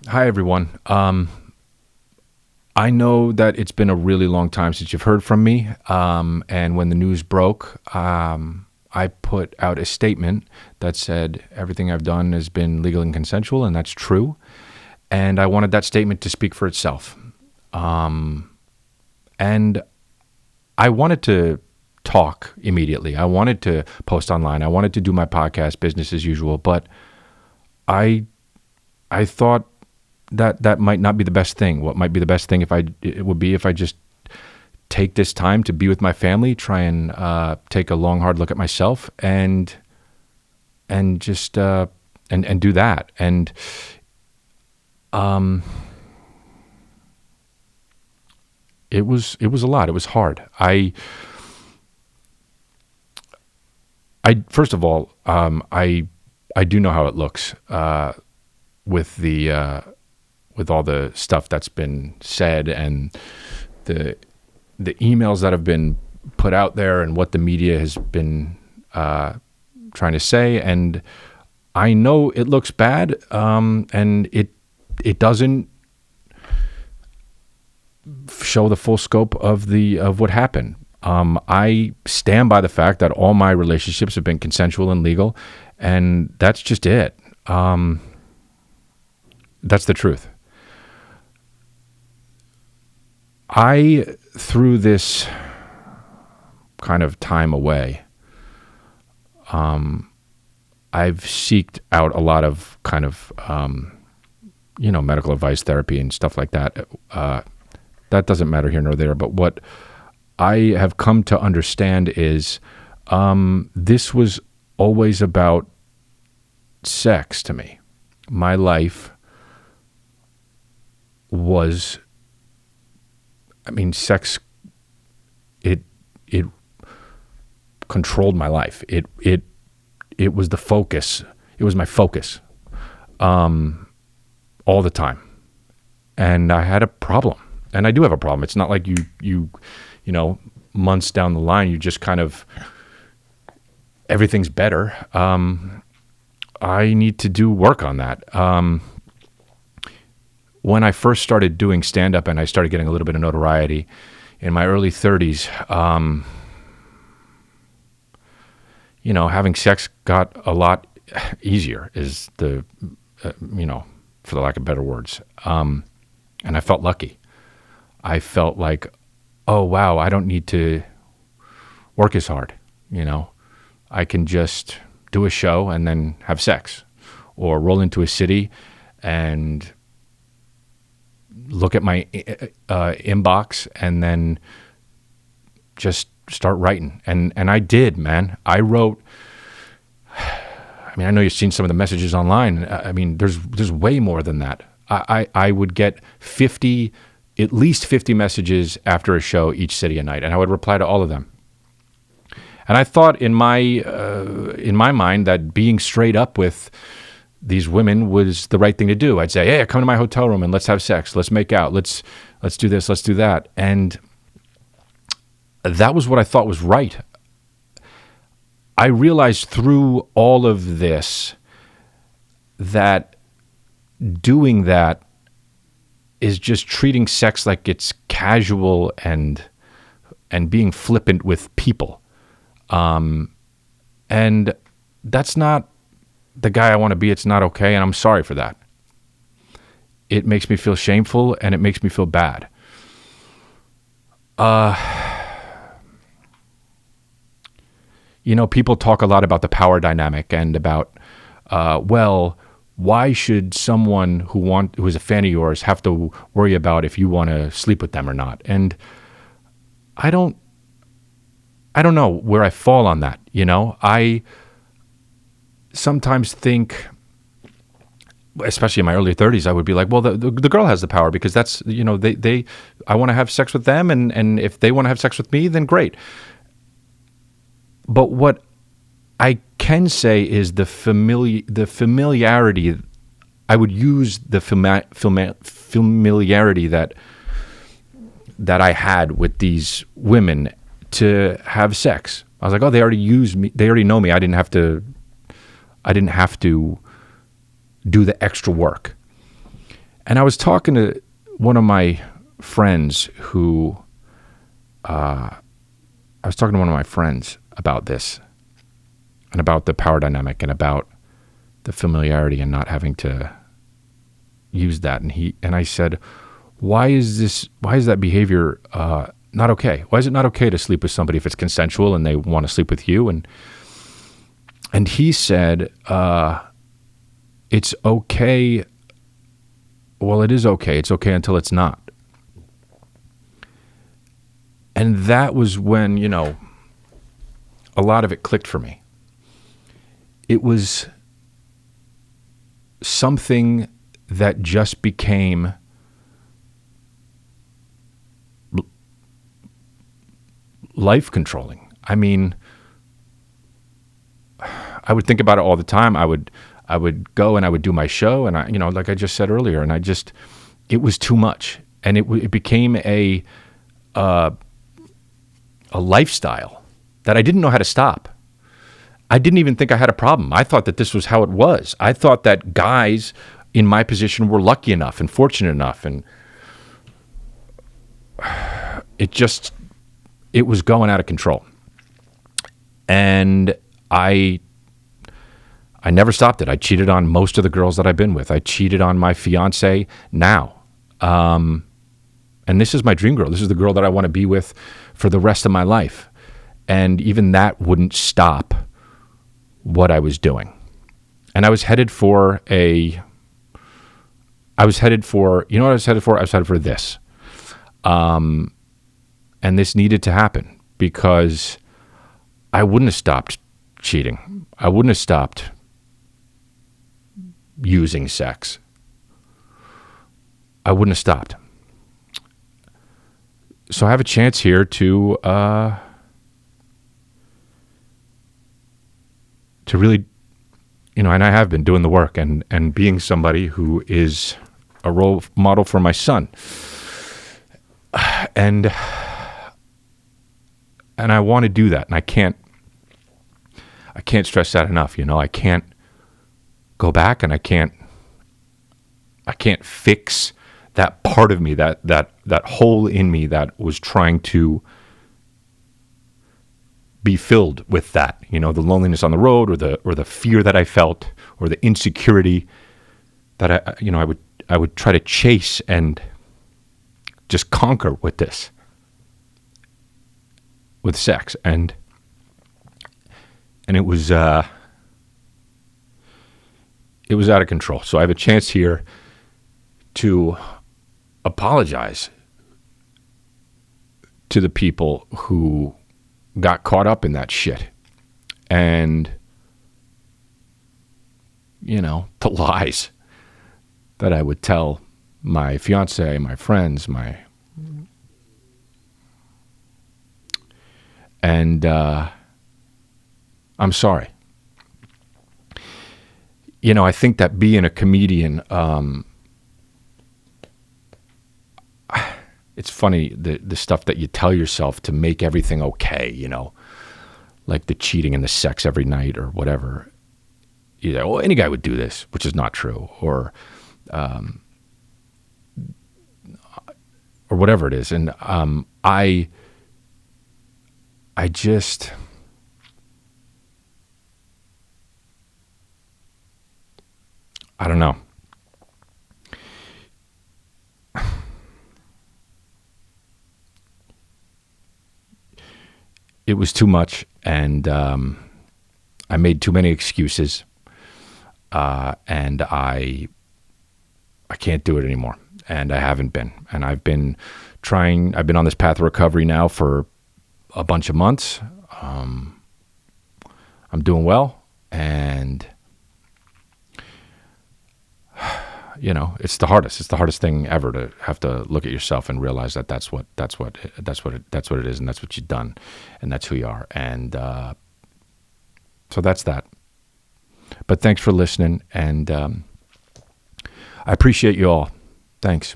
Hi, everyone. I know that it's been a really long time since you've heard from me. And when the news broke, I put out a statement that said everything I've done has been legal and consensual, and that's true. And I wanted that statement to speak for itself. And I wanted to talk immediately. I wanted to post online. I wanted to do my podcast, business as usual. But I I thought that might not be the best thing. What might be the best thing it would be if I just take this time to be with my family, try and take a long, hard look at myself, and just and do that. And um, it was a lot. It was hard. I first of all, I do know how it looks with with all the stuff that's been said and the the emails that have been put out there and what the media has been trying to say. And I know it looks bad, and it doesn't show the full scope of the of what happened. I stand by the fact that all my relationships have been consensual and legal, and that's just it. That's the truth. I threw this kind of time away. I've seeked out a lot of kind of medical advice, therapy, and stuff like that. That doesn't matter here nor there. But what I have come to understand is this was always about sex to me. My life was, sex. It controlled my life. It was the focus. It was my focus, all the time. And I had a problem, and I do have a problem. It's not like months down the line, you just kind of, everything's better. I need to do work on that. When I first started doing stand-up and I started getting a little bit of notoriety in my early 30s, having sex got a lot easier, is for the lack of better words. And I felt lucky. I felt like, oh, wow, I don't need to work as hard. I can just do a show and then have sex, or roll into a city and look at my inbox and then just start writing. And I did, man. I wrote. I know you've seen some of the messages online. There's way more than that. I would get at least 50 messages after a show each city a night, and I would reply to all of them. And I thought in my mind that being straight up with these women was the right thing to do. I'd say, hey, come to my hotel room and let's have sex. Let's make out. Let's do this. Let's do that. And that was what I thought was right. I realized through all of this that doing that is just treating sex like it's casual and being flippant with people. And that's not the guy I want to be. It's not okay, and I'm sorry for that. It makes me feel shameful, and it makes me feel bad. People talk a lot about the power dynamic and about, why should someone who is a fan of yours have to worry about if you want to sleep with them or not? And I don't know where I fall on that. I sometimes think, especially in my early 30s, I would be like, well, the girl has the power because that's, I want to have sex with them, and if they want to have sex with me, then great. But what I can say is the familiarity. I would use the familiarity that I had with these women to have sex. I was like, oh, they already use me. They already know me. I didn't have to do the extra work. And I was talking to one of my friends who, about this and about the power dynamic and about the familiarity and not having to use that. And I said, why is that behavior not okay? Why is it not okay to sleep with somebody if it's consensual and they want to sleep with you? And he said, it's okay. Well, it is okay. It's okay until it's not. And that was when, a lot of it clicked for me. It was something that just became life controlling. I mean, I would think about it all the time. I would go and I would do my show, and like I just said earlier, and it was too much, and it became a lifestyle that I didn't know how to stop. I didn't even think I had a problem. I thought that this was how it was. I thought that guys in my position were lucky enough and fortunate enough, and it was going out of control. And I never stopped it. I cheated on most of the girls that I've been with. I cheated on my fiance now. And this is my dream girl. This is the girl that I want to be with for the rest of my life. And even that wouldn't stop what I was doing. And I was headed for you know what I was headed for? I was headed for this. And this needed to happen because I wouldn't have stopped cheating. I wouldn't have stopped using sex. I wouldn't have stopped. So I have a chance here to really, and I have been doing the work and being somebody who is a role model for my son. And I want to do that, and I can't stress that enough. I can't go back, and I can't fix that part of me, that hole in me that was trying to be filled with that. The loneliness on the road, or the fear that I felt, or the insecurity that I would try to chase and just conquer with this. With sex, and it was out of control. So I have a chance here to apologize to the people who got caught up in that shit, and the lies that I would tell my fiance, my friends, and I'm sorry. I think that being a comedian, it's funny, the stuff that you tell yourself to make everything okay, like the cheating and the sex every night or whatever. Well, any guy would do this, which is not true, or whatever it is. And I don't know. It was too much, and I made too many excuses, and I can't do it anymore, and I haven't been. And I've been on this path of recovery now for a bunch of months. I'm doing well, and it's the hardest thing ever, to have to look at yourself and realize that that's what it is, and that's what you've done, and that's who you are. And so that's that. But thanks for listening, and I appreciate you all. Thanks.